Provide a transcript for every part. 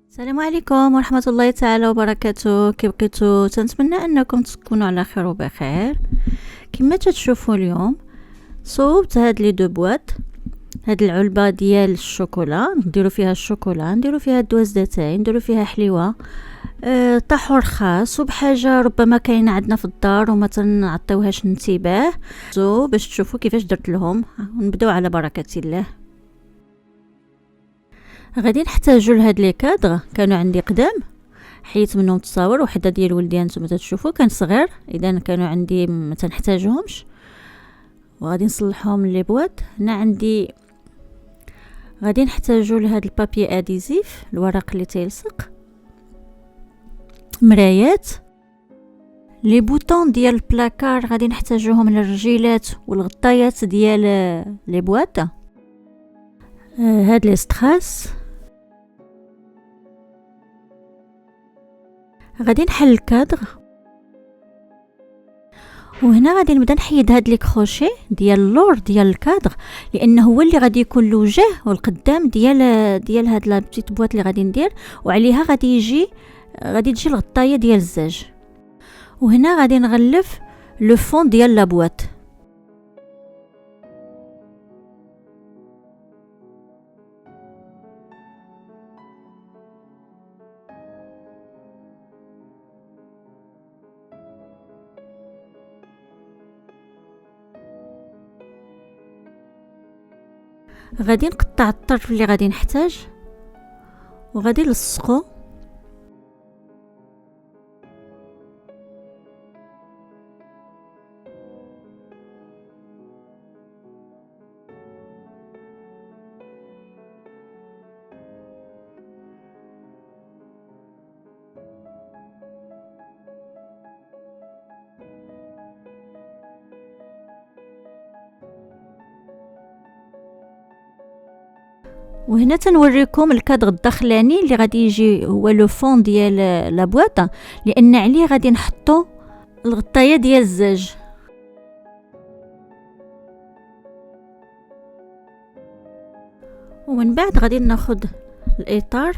السلام عليكم ورحمة الله تعالى وبركاته. كي بقيتو تنتمنى انكم تكونوا على خير وبخير. كما تشوفوا اليوم صوبت هاد لي دو بواط، هاد العلبة ديال الشوكولا نديرو فيها الشوكولا، نديرو فيها الدوازدتين، نديرو فيها حليوه طحور خاص وبحاجه ربما كاينه عندنا في الدار وما تنعطيوهاش انتباه باش تشوفوا كيفاش درت لهم. نبداو على بركه الله. غادي نحتاجوا لهاد لي كادغ، كانوا عندي قدام حيت منهم تصاور، وحده ديال ولدي نتوما تشوفوا كان صغير، اذا كانوا عندي ما تنحتاجهمش وغادي نصلحهم لي بواط. هنا عندي غادي نحتاجوا لهاد البابي اديزيف، الورق اللي تيلصق، مرايات، لي بوطون ديال البلاكار غادي نحتاجوهم للرجيلات والغطايات ديال لي بواط. هاد لي ستراس. غادي نحل الكادر، وهنا غادي نبدا نحيد هاد لي كروشي ديال اللور ديال الكادر، لانه هو اللي غادي يكون الوجه والقدام ديال هاد لا بتيت بواط اللي غادي ندير، وعليها غادي تجي الغطايه ديال الزاج. وهنا غادي نغلف لو فون ديال لا بواط. غادي نقطع الطرف اللي غادي نحتاج وغادي نلصقو. وهنا تنوريكم الكادر الداخلاني اللي غادي يجي هو لو فون ديال لا بواط، لان عليه غادي نحطو الغطايه ديال الزاج. ومن بعد غادي ناخذ الاطار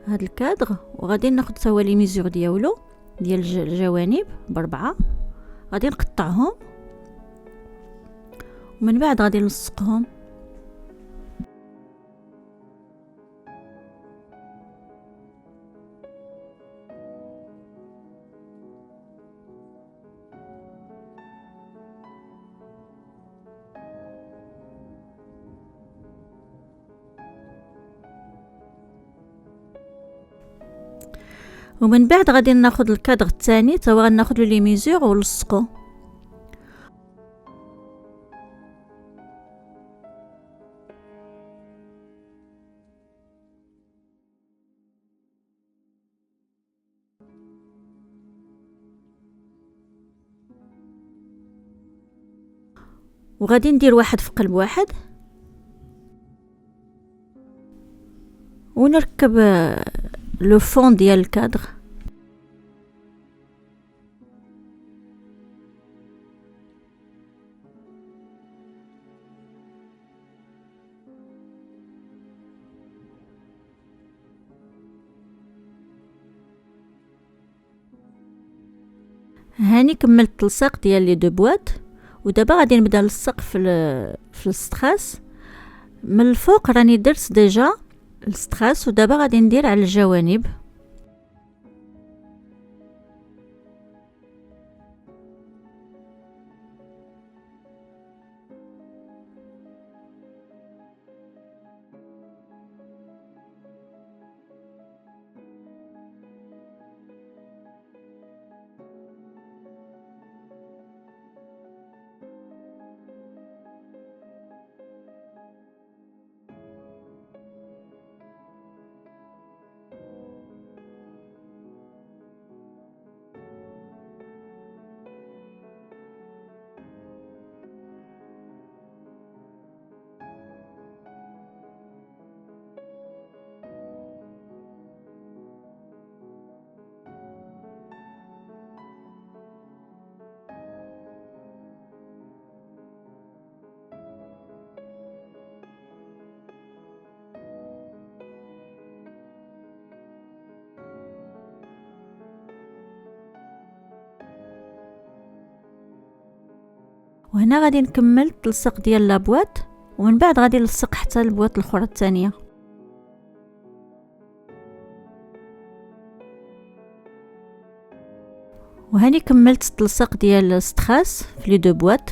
هذا الكادر، وغادي ناخذ توا لي ميزور ديالو ديال الجوانب ب4، غادي نقطعهم ومن بعد غادي نلصقهم. ومن بعد غادي ناخذ الكادر الثاني توا غناخذ لي ميزور ونلصقو. وغادي ندير واحد في قلب واحد ونركب لو فون ديال الكادر. هاني كملت التلصيق ديال لي دو بواط، ودابا غادي نبدا نلصق في الستراس. من الفوق راني درت ديجا الستراس، ودابا غادي ندير على الجوانب. وهنا غادي نكمل التلصيق ديال لابواط، ومن بعد غادي نلصق حتى البواط الاخرى الثانيه. وهاني كملت التلصيق ديال الستخاس في لي دو بواط.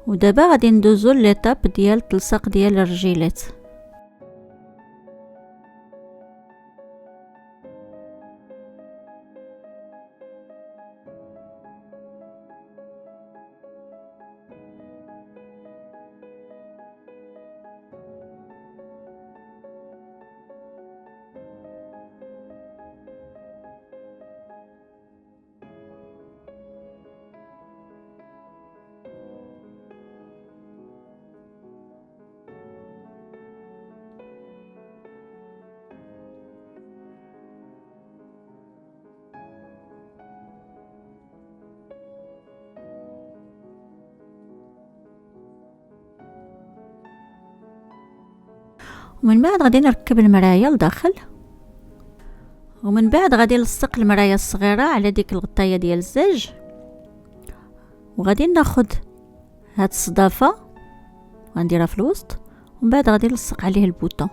ودابا غادي ندوزو ليطاب ديال التلصيق ديال الرجيلات. ومن بعد غادي نركب المرايه لداخل، ومن بعد غادي نلصق المرايه الصغيره على ديك الغطايه ديال الزاج، وغادي ناخذ هاد الصدافه وغنديرها في الوسط، ومن بعد غادي نلصق عليه البوطون.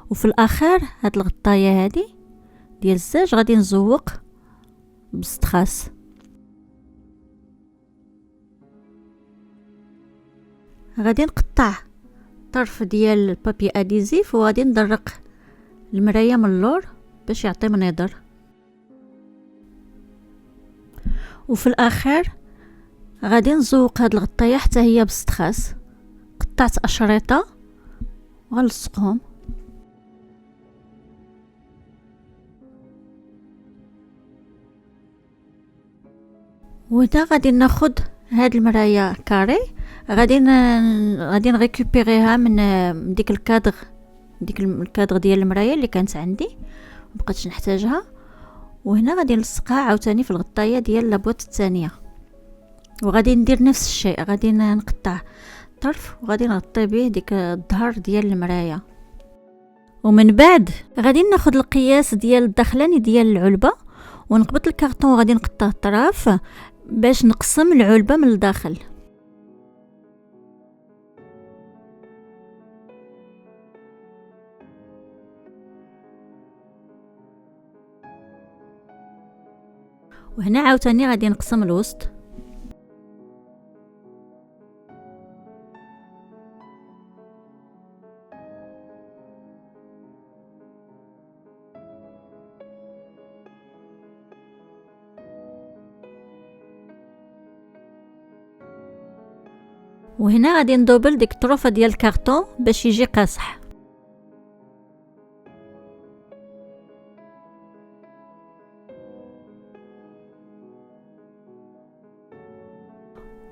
وفي الاخر هاد الغطايه هادي ديال الزاج غادي نزوق بالستخاس. غادي نقطع طرف ديال البابي اديزيف وغادي ندرق المرايه من اللور باش يعطي منظر. وفي الاخر غادي نزوق هاد الغطايه حتى هي بالستخاس. قطعت اشرطه وغنلصقهم. وهنا غادي ناخد هاد المرايه كاري، غادي نريكوبيريها من ديك الكادر، ديال المرايه اللي كانت عندي مبقيتش نحتاجها. وهنا غادي نلصقها عاوتاني في الغطايه ديال لابواط الثانيه، وغادي ندير نفس الشيء. غادي نقطع طرف وغادي نغطي به ديك الظهر ديال المرايه. ومن بعد غادي ناخد القياس ديال الداخلاني ديال العلبه ونقبط الكارطون وغادي نقطع الطراف باش نقسم العلبه من الداخل. وهنا عاوتاني غادي نقسم الوسط. وهنا غادي ندوبل ديك الطروفه ديال الكارطون باش يجي قاصح.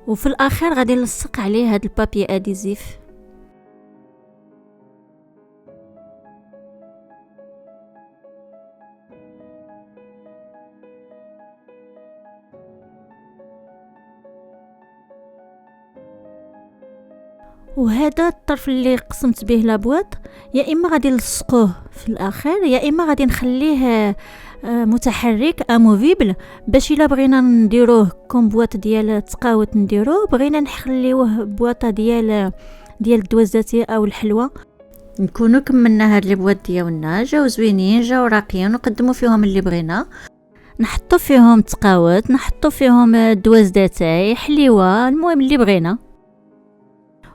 وفي الاخر غادي نلصق عليه هاد البابي اديزيف. وهذا الطرف اللي قسمت به لابواط يا اما غادي نلصقوه في الاخر يا اما غادي نخليه متحرك اموفيبل باش الا بغينا نديروه كوم بواط ديال التقاوت نديروه، بغينا نخليوه بواطه ديال الدوازاتي او الحلوى، نكونوا كملنا هاد لي بواط ديالنا جاو زوينين جاو راقيين ونقدموا فيهم اللي بغينا. نحطوا فيهم تقاوت، نحطوا فيهم دوازداتاي، حليوه، المهم اللي بغينا.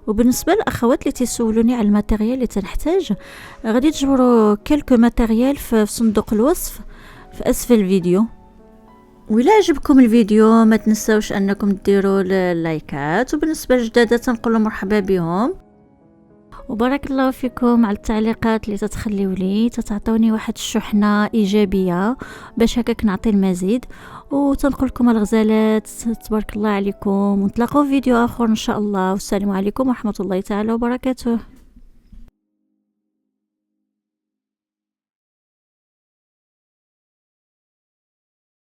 وبالنسبه للاخوات اللي تيسولوني على الماتيريال اللي تنحتاج، غادي تجبروا كلكو ماتيريال في صندوق الوصف في اسفل الفيديو. وإلا عجبكم الفيديو ما تنساوش انكم ديروا اللايكات، وبالنسبه للجداد تنقول مرحبا بهم. وبارك الله فيكم على التعليقات اللي تتخليو لي، تتعطوني واحد الشحنه ايجابيه باش هكاك نعطي المزيد. وتنقول لكم الغزالات تبارك الله عليكم، ونتلاقاو في فيديو اخر ان شاء الله، والسلام عليكم ورحمه الله تعالى وبركاته.